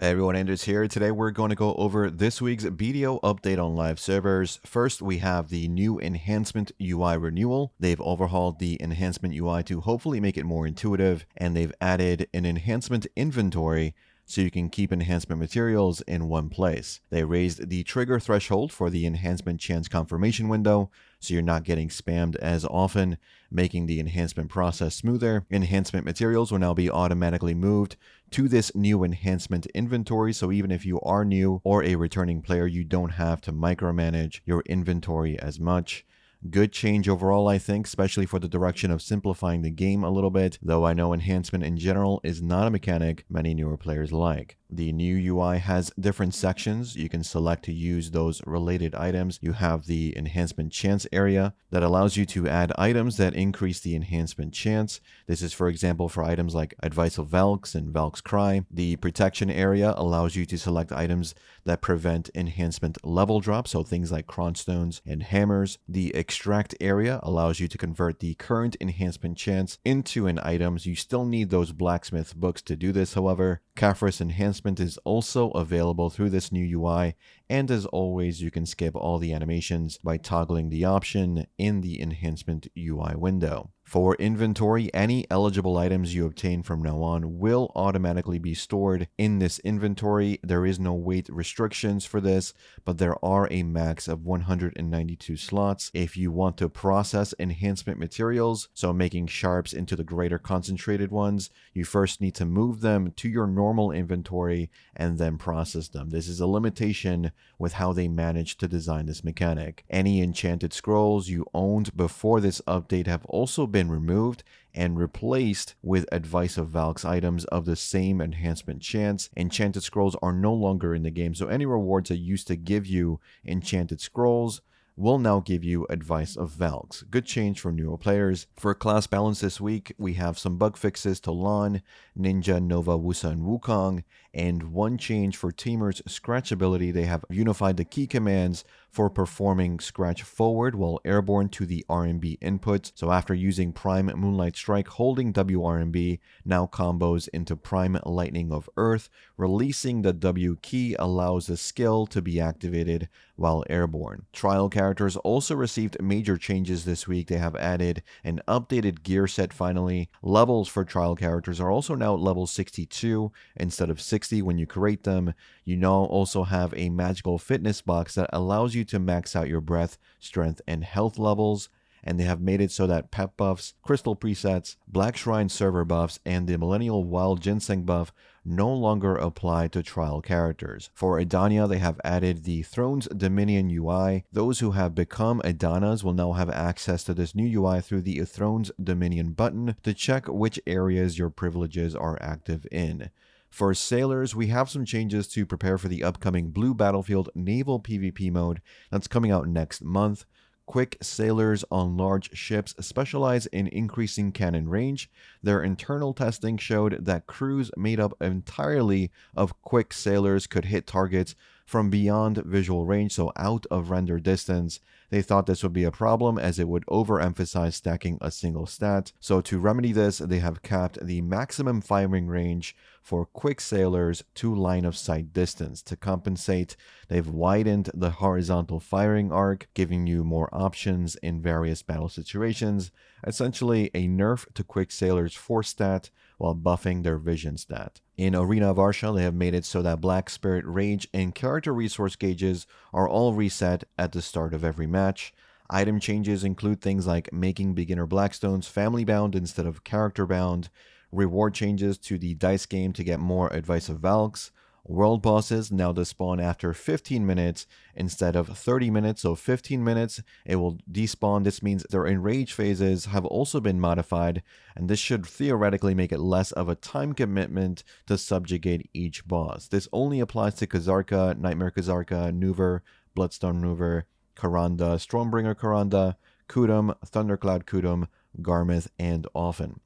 Hey everyone, Anders here. Today we're going to go over this week's video update on live servers. First, we have the new Enhancement UI renewal. They've overhauled the Enhancement UI to hopefully make it more intuitive, and they've added an enhancement inventory so you can keep enhancement materials in one place. They raised the trigger threshold for the enhancement chance confirmation window, so you're not getting spammed as often, making the enhancement process smoother. Enhancement materials will now be automatically moved to this new enhancement inventory, so even if you are new or a returning player, you don't have to micromanage your inventory as much. Good change overall, I think, especially for the direction of simplifying the game a little bit, though I know enhancement in general is not a mechanic many newer players like. The new UI has different sections. You can select to use those related items. You have the enhancement chance area that allows you to add items that increase the enhancement chance. This is, for example, for items like Advice of Valks and Valk's Cry. The protection area allows you to select items that prevent enhancement level drop, so things like cronstones and hammers. The extract area allows you to convert the current enhancement chance into an item. You still need those blacksmith books to do this, however. Kafris enhancement is also available through this new UI, and as always, you can skip all the animations by toggling the option in the enhancement UI window. For inventory, any eligible items you obtain from now on will automatically be stored in this inventory. There is no weight restrictions for this, but there are a max of 192 slots. If you want to process enhancement materials, so making sharps into the greater concentrated ones, you first need to move them to your normal inventory and then process them. This is a limitation with how they managed to design this mechanic. Any enchanted scrolls you owned before this update have also been removed and replaced with Advice of Valk's items of the same enhancement chance. Enchanted scrolls are no longer in the game, so any rewards that used to give you enchanted scrolls will now give you Advice of Valks. Good change for newer players. For class balance this week, we have some bug fixes to Lan, Ninja, Nova, Wusa, and Wukong, and one change for Teamer's scratch ability. They have unified the key commands for performing scratch forward while airborne to the RMB input. So after using Prime Moonlight Strike, holding WRMB now combos into Prime Lightning of Earth. Releasing the W key allows the skill to be activated while airborne. Trial characters also received major changes this week. They have added an updated gear set finally. Levels for trial characters are also now at level 62 instead of 60 when you create them. You now also have a magical fitness box that allows you to max out your breath, strength, and health levels. And they have made it so that pep buffs, crystal presets, Black Shrine server buffs, and the Millennial Wild Ginseng buff no longer apply to trial characters. For Edania, they have added the Thrones Dominion UI. Those who have become Edanas will now have access to this new UI through the Thrones Dominion button to check which areas your privileges are active in. For sailors, we have some changes to prepare for the upcoming Blue Battlefield Naval PvP mode that's coming out next month. Quick sailors on large ships specialize in increasing cannon range. Their internal testing showed that crews made up entirely of quick sailors could hit targets from beyond visual range, so out of render distance. They thought this would be a problem as it would overemphasize stacking a single stat. So to remedy this, they have capped the maximum firing range for quick sailors to line of sight distance. To compensate, they've widened the horizontal firing arc, giving you more options in various battle situations. Essentially a nerf to quick sailors' force stat while buffing their vision stat. In Arena of Arsha, they have made it so that Black Spirit Rage and character resource gauges are all reset at the start of every match. Item changes include things like making beginner Blackstones family bound instead of character bound, reward changes to the dice game to get more Advice of Valks, world bosses now despawn after 15 minutes instead of 30 minutes, so 15 minutes it will despawn. This means their enrage phases have also been modified, and this should theoretically make it less of a time commitment to subjugate each boss. This only applies to Kazarka, Nightmare Kazarka, Nuver, Bloodstone Nuver, Karanda, Stormbringer Karanda, Kudum, Thundercloud Kudum, Garmith, and Often.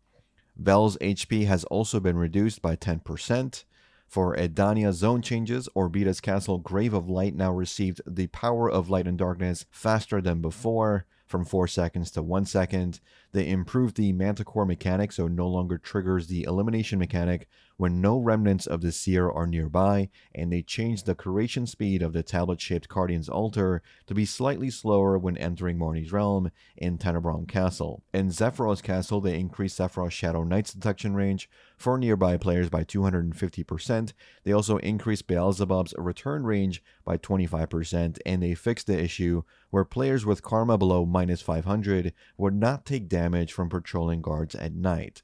Vel's HP has also been reduced by 10%. For Edania zone changes, Orbita's Castle Grave of Light now received the power of light and darkness faster than before, from 4 seconds to 1 second. They improved the Manticore mechanic, so no longer triggers the elimination mechanic when no remnants of the seer are nearby, and they changed the curation speed of the tablet-shaped Guardian's altar to be slightly slower when entering Marnie's realm in Tenebron Castle. In Zephyros Castle, they increased Zephyros Shadow Knight's detection range for nearby players by 250%. They also increased Beelzebub's return range by 25%, and they fixed the issue where players with karma below -500 would not take damage from patrolling guards at night.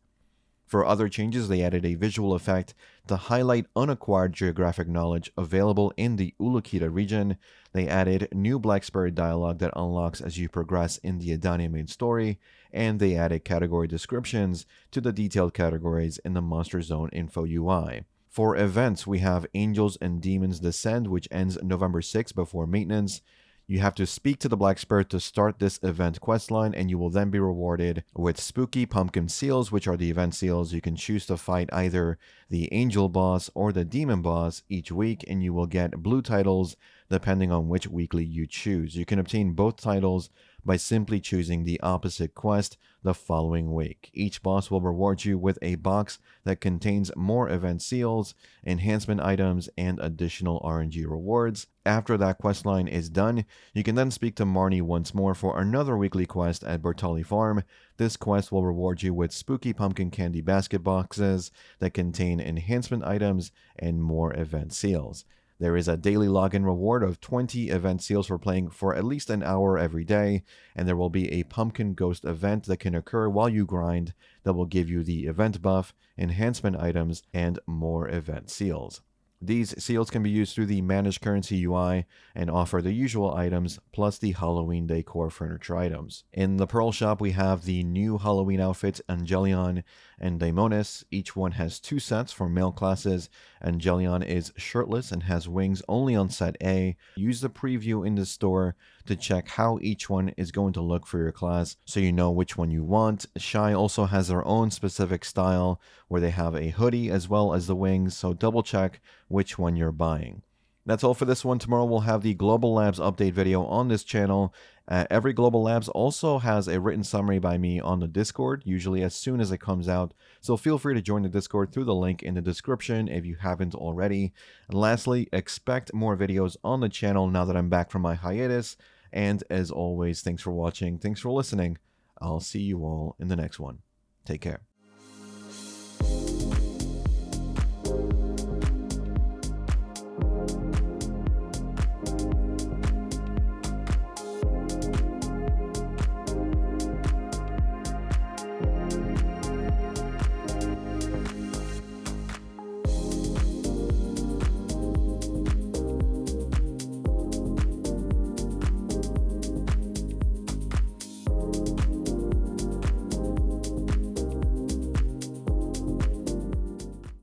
For other changes, they added a visual effect to highlight unacquired geographic knowledge available in the Ulukita region. They added new Black Spirit dialogue that unlocks as you progress in the Edania main story, and they added category descriptions to the detailed categories in the Monster Zone Info UI. For events, we have Angels and Demons Descend, which ends November 6th before maintenance. You have to speak to the Black Spirit to start this event questline, and you will then be rewarded with Spooky Pumpkin Seals, which are the event seals. You can choose to fight either the Angel boss or the Demon boss each week, and you will get blue titles depending on which weekly you choose. You can obtain both titles by simply choosing the opposite quest the following week. Each boss will reward you with a box that contains more event seals, enhancement items, and additional RNG rewards. After that questline is done, you can then speak to Marnie once more for another weekly quest at Bertali Farm. This quest will reward you with spooky pumpkin candy basket boxes that contain enhancement items and more event seals. There is a daily login reward of 20 event seals for playing for at least an hour every day, and there will be a pumpkin ghost event that can occur while you grind that will give you the event buff, enhancement items, and more event seals. These seals can be used through the Managed Currency UI and offer the usual items plus the Halloween decor furniture items. In the Pearl Shop, we have the new Halloween outfits Angelion and Daimonis. Each one has 2 sets for male classes. Angelion is shirtless and has wings only on set A. Use the preview in the store to check how each one is going to look for your class so you know which one you want. Shy also has their own specific style where they have a hoodie as well as the wings, so double check which one you're buying. That's all for this one. Tomorrow we'll have the Global Labs update video on this channel. Every Global Labs also has a written summary by me on the Discord, usually as soon as it comes out. So feel free to join the Discord through the link in the description if you haven't already. And lastly, expect more videos on the channel now that I'm back from my hiatus. And as always, thanks for watching. Thanks for listening. I'll see you all in the next one. Take care.